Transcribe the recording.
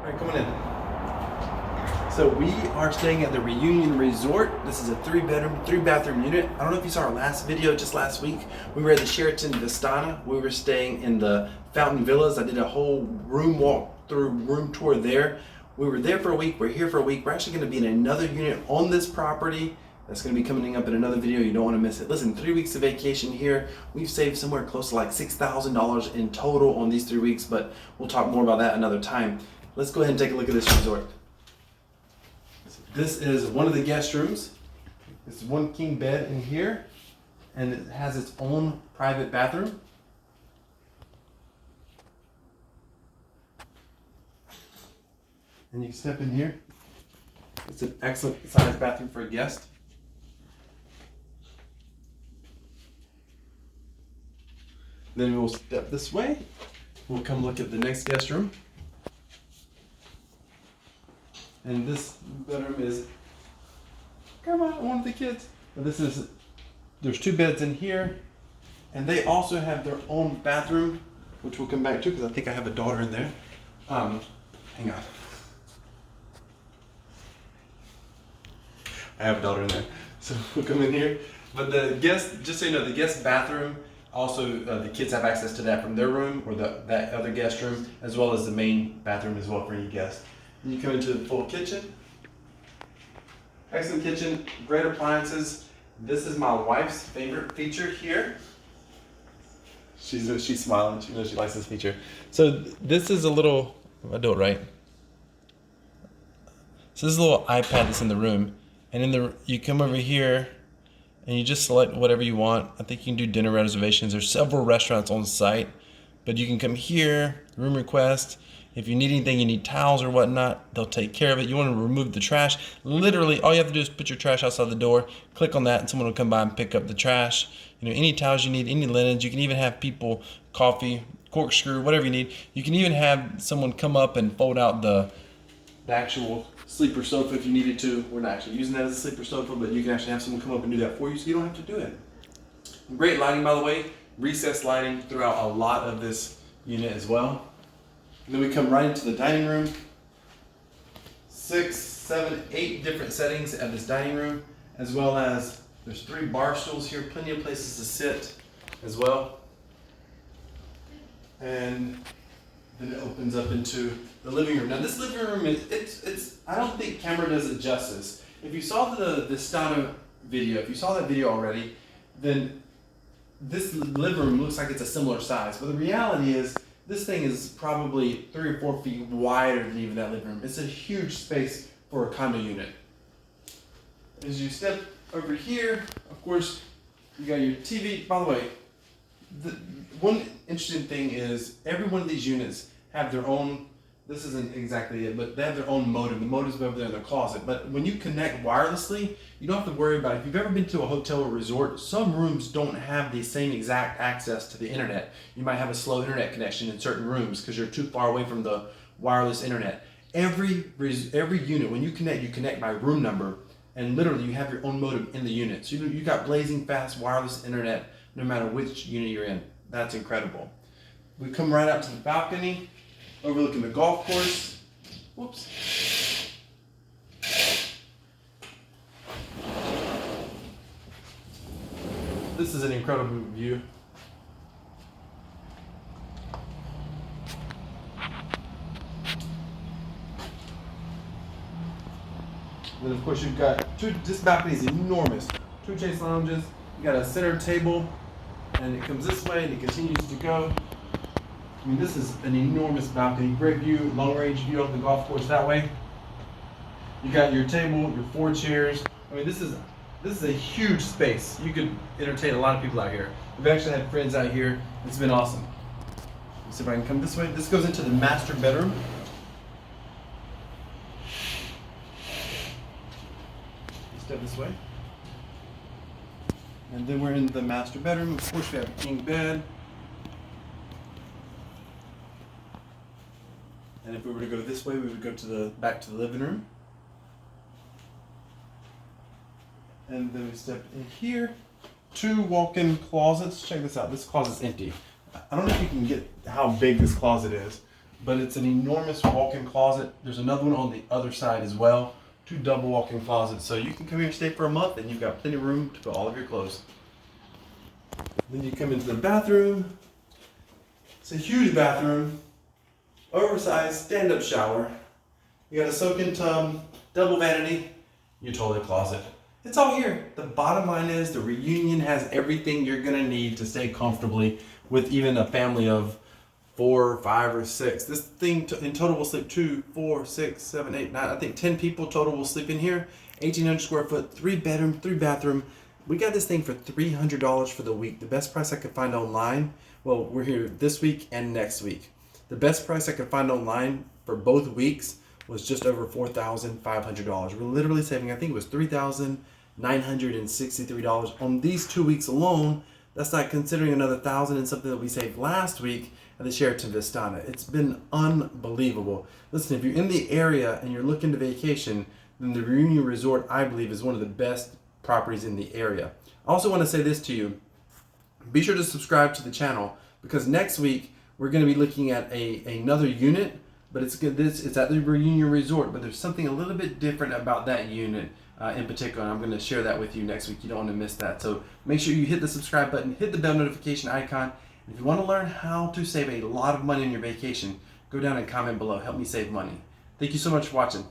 All right, coming in. So we are staying at the Reunion Resort. This is a 3-bedroom, 3-bathroom unit. I don't know if you saw our last video just last week. We were at the Sheraton Vistana. We were staying in the Fountain Villas. I did a whole room tour there. We were there for a week. We're here for a week. We're actually going to be in another unit on this property. That's going to be coming up in another video. You don't want to miss it. Listen, 3 weeks of vacation here. We've saved somewhere close to like $6,000 in total on these 3 weeks, but we'll talk more about that another time. Let's go ahead and take a look at this resort. This is one of the guest rooms. It's one king bed in here, and it has its own private bathroom. And you can step in here. It's an excellent sized bathroom for a guest. Then we'll step this way. We'll come look at the next guest room. And this bedroom is, come on, one of the kids. There's 2 beds in here, and they also have their own bathroom, which we'll come back to because I think I have a daughter in there. Hang on. I have a daughter in there, so we'll come in here. But the guest, just so you know, the guest bathroom, also the kids have access to that from their room or that other guest room, as well as the main bathroom as well for any guest. You come into the full kitchen. Excellent kitchen, great appliances. This is my wife's favorite feature here. She's smiling. She knows she likes this feature. So this is a little, if I do it right. So this is a little iPad that's in the room, and you come over here, and you just select whatever you want. I think you can do dinner reservations. There's several restaurants on site, but you can come here, room request. If you need anything, you need towels or whatnot, they'll take care of it. You want to remove the trash, literally all you have to do is put your trash outside the door, click on that, and someone will come by and pick up the trash. You know, any towels you need, any linens, you can even have people, coffee, corkscrew, whatever you need. You can even have someone come up and fold out the actual sleeper sofa if you needed to. We're not actually using that as a sleeper sofa, but you can actually have someone come up and do that for you, so you don't have to do it. Great lighting, by the way. Recessed lighting throughout a lot of this unit as well. And then we come right into the dining room. 6, 7, 8 different settings of this dining room, as well as there's 3 bar stools here, plenty of places to sit as well. And then it opens up into the living room. Now this living room it's I don't think camera does it justice. If you saw the Vistana video, if you saw that video already, then this living room looks like it's a similar size. But the reality is this thing is probably 3 or 4 feet wider than even that living room. It's a huge space for a condo unit. As you step over here, of course, you got your TV. By the way, one interesting thing is every one of these units have their own, this isn't exactly it, but they have their own modem. The modem's over there in their closet. But when you connect wirelessly, you don't have to worry about it. If you've ever been to a hotel or resort, some rooms don't have the same exact access to the internet. You might have a slow internet connection in certain rooms because you're too far away from the wireless internet. Every unit, when you connect by room number, and literally you have your own modem in the unit. So you got blazing fast wireless internet no matter which unit you're in. That's incredible. We come right out to the balcony, overlooking the golf course. Whoops. This is an incredible view. And then of course you've got this balcony is enormous. 2 chase lounges. You got a center table, and it comes this way and it continues to go. I mean, this is an enormous balcony. Great view, long range view of the golf course that way. You got your table, your 4 chairs. I mean, this is a huge space. You could entertain a lot of people out here. We've actually had friends out here. It's been awesome. Let's see if I can come this way. This goes into the master bedroom. Step this way. And then we're in the master bedroom. Of course, we have a king bed. And if we were to go this way, we would go back to the living room. And then we step in here. 2 walk-in closets. Check this out. This closet's empty. I don't know if you can get how big this closet is, but it's an enormous walk-in closet. There's another one on the other side as well. 2 double walk-in closets. So you can come here and stay for a month and you've got plenty of room to put all of your clothes. Then you come into the bathroom. It's a huge bathroom. Oversized stand-up shower. You got a soak-in tub, double vanity, your toilet closet. It's all here. The bottom line is the Reunion has everything you're gonna need to stay comfortably with even a family of 4, 5, or 6. This thing in total will sleep 2, 4, 6, 7, 8, 9. I think 10 people total will sleep in here. 1,800 square foot, 3 bedroom, 3 bathroom. We got this thing for $300 for the week. The best price I could find online. Well, we're here this week and next week. The best price I could find online for both weeks was just over $4,500. We're literally saving, I think it was $3,963 on these 2 weeks alone. That's not considering another $1,000 and something that we saved last week at the Sheraton Vistana. It's been unbelievable. Listen, if you're in the area and you're looking to vacation, then the Reunion Resort, I believe, is one of the best properties in the area. I also want to say this to you. Be sure to subscribe to the channel because next week we're going to be looking at another unit, but it's at the Reunion Resort, but there's something a little bit different about that unit in particular. I'm going to share that with you next week. You don't want to miss that. So make sure you hit the subscribe button, hit the bell notification icon. And if you want to learn how to save a lot of money on your vacation, go down and comment below. Help me save money. Thank you so much for watching.